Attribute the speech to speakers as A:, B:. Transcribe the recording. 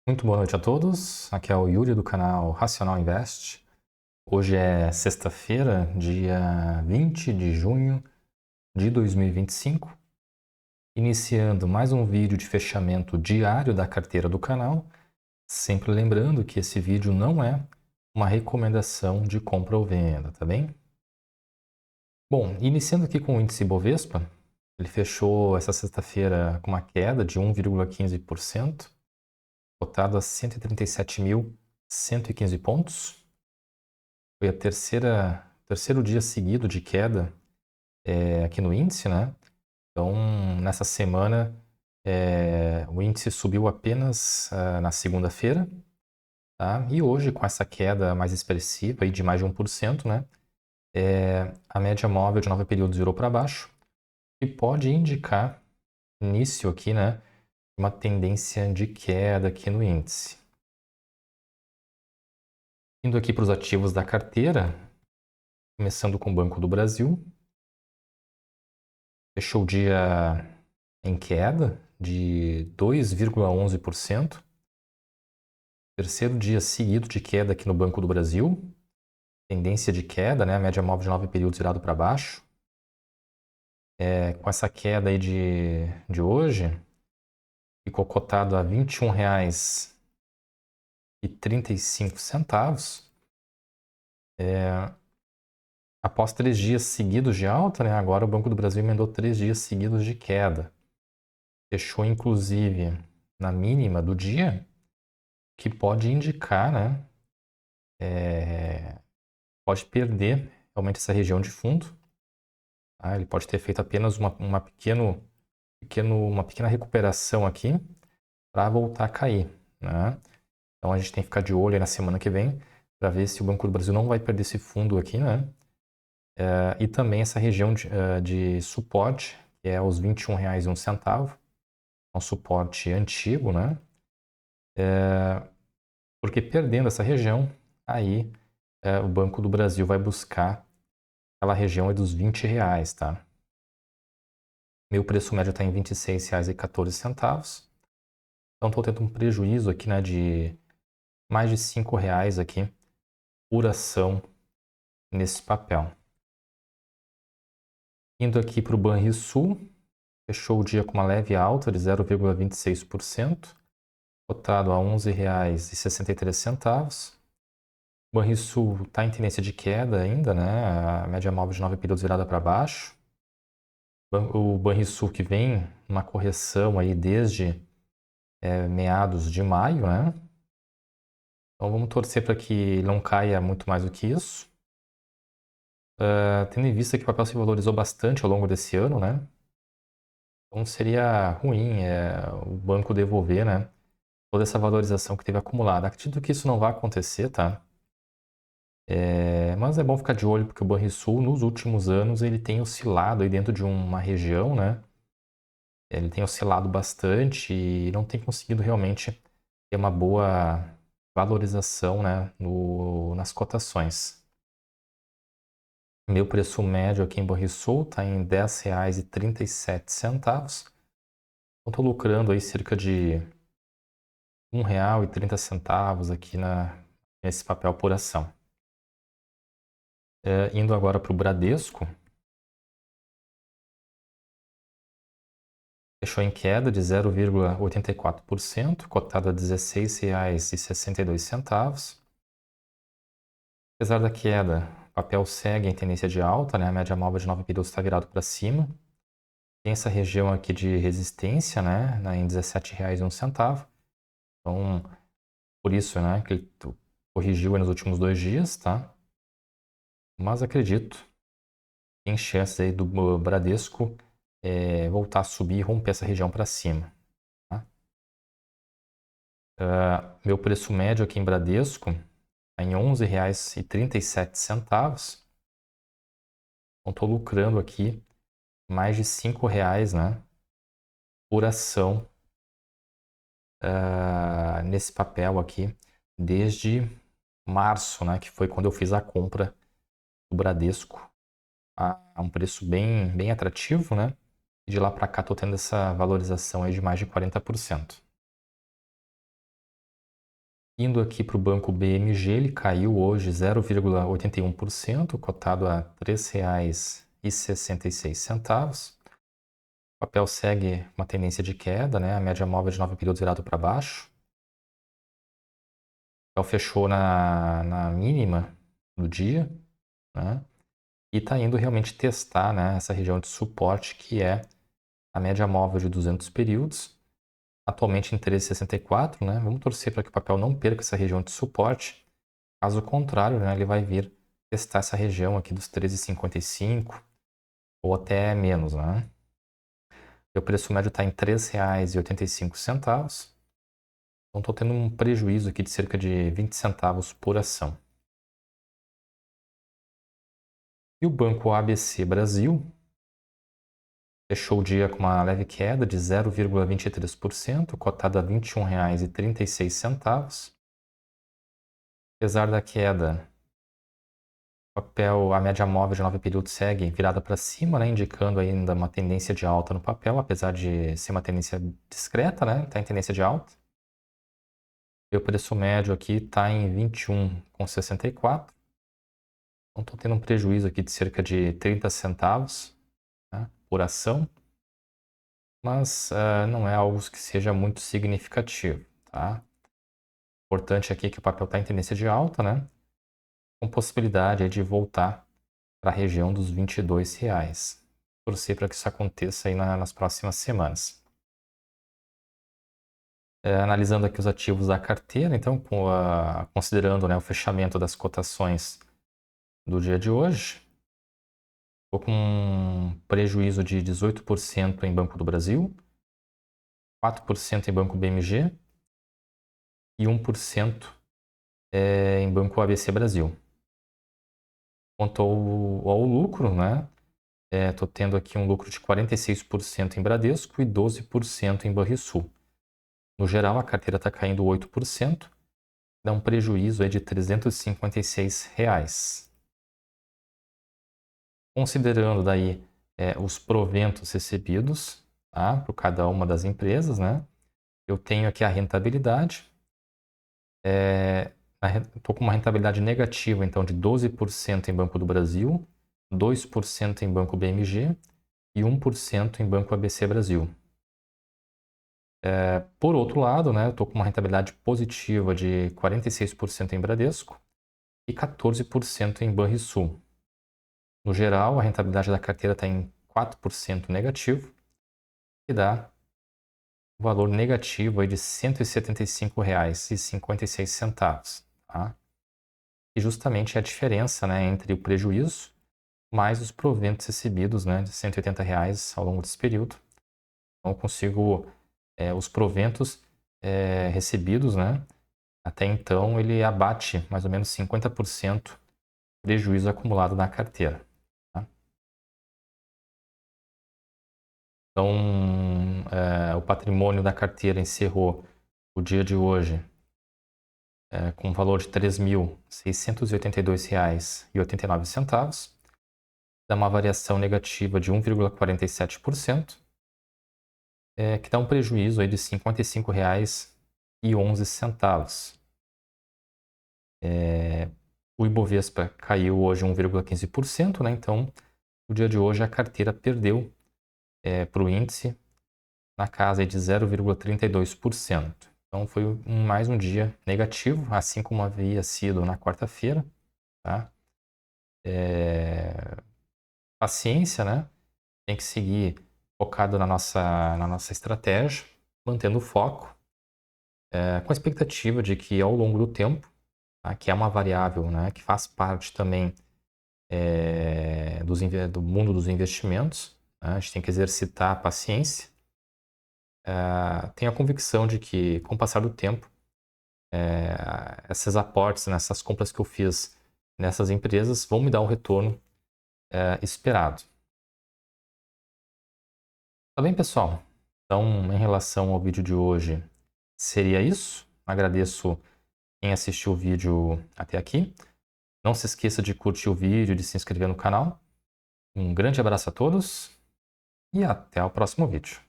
A: Muito boa noite a todos. Aqui é o Yuri do canal Racional Invest. Hoje é sexta-feira, dia 20 de junho de 2025. Iniciando mais um vídeo de fechamento diário da carteira do canal. Sempre lembrando que esse vídeo não é uma recomendação de compra ou venda, tá bem? Bom, iniciando aqui com o índice Bovespa, ele fechou essa sexta-feira com uma queda de 1,15%. Cotado a 137.115 pontos. Foi a terceiro dia seguido de queda aqui no índice, né? Então, nessa semana, o índice subiu apenas na segunda-feira, tá? E hoje, com essa queda mais expressiva aí de mais de 1%, né? A média móvel de 9 períodos virou para baixo e pode indicar início aqui, né? Uma tendência de queda aqui no índice. Indo aqui para os ativos da carteira, começando com o Banco do Brasil. Fechou o dia em queda de 2,11%. Terceiro dia seguido de queda aqui no Banco do Brasil. Tendência de queda, né? A média móvel de 9 períodos virado para baixo. Com essa queda aí de hoje, ficou cotado a R$ 21,35. Após 3 dias seguidos de alta, né? Agora o Banco do Brasil emendou 3 dias seguidos de queda. Fechou, inclusive, na mínima do dia, que pode indicar, né? Pode perder realmente essa região de fundo. Tá? Ele pode ter feito apenas uma pequena recuperação aqui para voltar a cair. Né? Então a gente tem que ficar de olho aí na semana que vem para ver se o Banco do Brasil não vai perder esse fundo aqui, né? E também essa região de suporte, que é os R$ 21,01, um suporte antigo, né? Porque perdendo essa região, aí o Banco do Brasil vai buscar aquela região dos R$ 20, tá? Meu preço médio está em R$ 26,14. Então estou tendo um prejuízo aqui, né, de mais de R$ 5 aqui por ação nesse papel. Indo aqui para o Banrisul, fechou o dia com uma leve alta de 0,26%, cotado a R$ 11,63. O Banrisul está em tendência de queda ainda, né? A média móvel de 9 períodos virada para baixo. O Banrisul que vem uma correção aí desde meados de maio, né? Então vamos torcer para que ele não caia muito mais do que isso. Tendo em vista que o papel se valorizou bastante ao longo desse ano, né? Então seria ruim o banco devolver, né? Toda essa valorização que teve acumulada. Acredito que isso não vai acontecer, tá? Mas é bom ficar de olho porque o Banrisul, nos últimos anos, ele tem oscilado aí dentro de uma região, né? Ele tem oscilado bastante e não tem conseguido realmente ter uma boa valorização, né, nas cotações. Meu preço médio aqui em Banrisul está em R$ 10,37. Então estou lucrando aí cerca de R$ 1,30 aqui nesse papel por ação. Indo agora para o Bradesco, fechou em queda de 0,84%, cotado a R$ 16,62. Apesar da queda, o papel segue em tendência de alta, né? A média móvel de 9 períodos está virado para cima. Tem essa região aqui de resistência, né? Em R$ 17,01. Então, por isso, né, que ele corrigiu nos últimos 2 dias, tá? Mas acredito que tem chance aí do Bradesco voltar a subir e romper essa região para cima. Tá? Meu preço médio aqui em Bradesco está em R$ 11,37. Então, estou lucrando aqui mais de R$ 5, né, por ação nesse papel aqui desde março, né, que foi quando eu fiz a compra do Bradesco a um preço bem, bem atrativo, né? E de lá para cá estou tendo essa valorização aí de mais de 40%. Indo aqui para o banco BMG, ele caiu hoje 0,81%, cotado a R$ 3,66. O papel segue uma tendência de queda, né? A média móvel de 9 períodos virado para baixo. O papel fechou na mínima do dia, né? E está indo realmente testar, né, essa região de suporte, que é a média móvel de 200 períodos, atualmente em 13,64, né? Vamos torcer para que o papel não perca essa região de suporte. Caso contrário, né, ele vai vir testar essa região aqui dos 13,55 ou até menos, né? O preço médio está em R$ 3,85. Então, estou tendo um prejuízo aqui de cerca de 20 centavos por ação. E o banco ABC Brasil fechou o dia com uma leve queda de 0,23%, cotado a R$ 21,36. Apesar da queda, o papel, a média móvel de 9 períodos segue virada para cima, né, indicando ainda uma tendência de alta no papel, apesar de ser uma tendência discreta, né, está em tendência de alta. E o preço médio aqui está em 21,64. Então, estou tendo um prejuízo aqui de cerca de 30 centavos, né, por ação, mas não é algo que seja muito significativo, tá? O importante aqui é que o papel está em tendência de alta, né, com possibilidade aí de voltar para a região dos R$ 22. Torcer para que isso aconteça aí nas próximas semanas. Analisando aqui os ativos da carteira, então, considerando, né, o fechamento das cotações do dia de hoje, estou com um prejuízo de 18% em Banco do Brasil, 4% em Banco BMG e 1% em Banco ABC Brasil. Quanto ao lucro, né, estou tendo aqui um lucro de 46% em Bradesco e 12% em Banrisul. No geral, a carteira está caindo 8%, dá um prejuízo aí de R$ 356. Considerando daí os proventos recebidos, tá, por cada uma das empresas, né, eu tenho aqui a rentabilidade. Estou com uma rentabilidade negativa, então, de 12% em Banco do Brasil, 2% em Banco BMG e 1% em Banco ABC Brasil. Por outro lado, né, eu estou com uma rentabilidade positiva de 46% em Bradesco e 14% em Banrisul. No geral, a rentabilidade da carteira está em 4% negativo, que dá um valor negativo aí de R$ 175,56. Tá? E justamente é a diferença, né, entre o prejuízo mais os proventos recebidos, né, de R$ 180 ao longo desse período. Então, eu consigo os proventos recebidos, né, até então ele abate mais ou menos 50% prejuízo acumulado na carteira. Tá? Então, o patrimônio da carteira encerrou o dia de hoje com um valor de R$ 3.682,89, dá uma variação negativa de 1,47%, que dá um prejuízo aí de R$ 55,11. O Ibovespa caiu hoje 1,15%, né? Então, no dia de hoje a carteira perdeu para o índice na casa de 0,32%. Então, foi mais um dia negativo, assim como havia sido na quarta-feira. Tá? Paciência, né? Tem que seguir focado na nossa estratégia, mantendo o foco, com a expectativa de que ao longo do tempo, tá? Que é uma variável, né, que faz parte também do mundo dos investimentos, né? A gente tem que exercitar a paciência. Tenho a convicção de que, com o passar do tempo, esses aportes, essas compras que eu fiz nessas empresas vão me dar um retorno esperado. Tá bem, pessoal? Então, em relação ao vídeo de hoje, seria isso. Agradeço quem assistiu o vídeo até aqui. Não se esqueça de curtir o vídeo, de se inscrever no canal. Um grande abraço a todos e até o próximo vídeo.